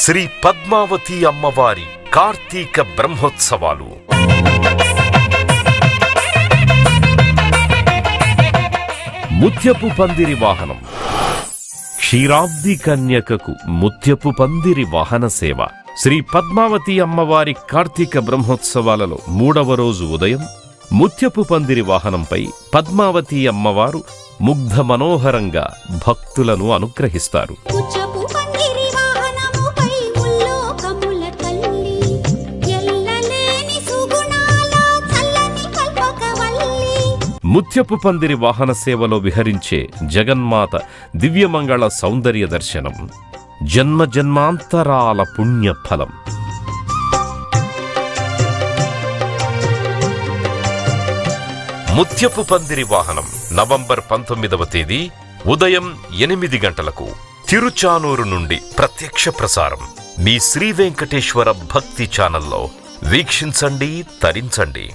శ్రీ పద్మావతి అమ్మవారి కార్తీక బ్రహ్మోత్సవాలు. ముత్యపు పందిరి వాహనం. క్షీరాబ్ది కన్యకకు ముత్యపు పందిరి వాహన సేవ. శ్రీ పద్మావతి అమ్మవారి కార్తీక బ్రహ్మోత్సవాలలో 3వ రోజు ఉదయం ముత్యపు పందిరి వాహనంపై పద్మావతి అమ్మవారు ముగ్ధ మనోహరంగా భక్తులను అనుగ్రహిస్తారు. ముత్యపు పందిరి వాహన సేవలో విహరించే జగన్మాత దివ్యమంగళ సౌందర్య దర్శనం జన్మ జన్మాంతరాల పుణ్యఫలం. ముత్యపు పందిరి వాహనం నవంబర్ 19వ తేదీ ఉదయం 8 గంటలకు తిరుచానూరు నుండి ప్రత్యక్ష ప్రసారం మీ శ్రీ వెంకటేశ్వర భక్తి ఛానల్లో వీక్షించండి, తరించండి.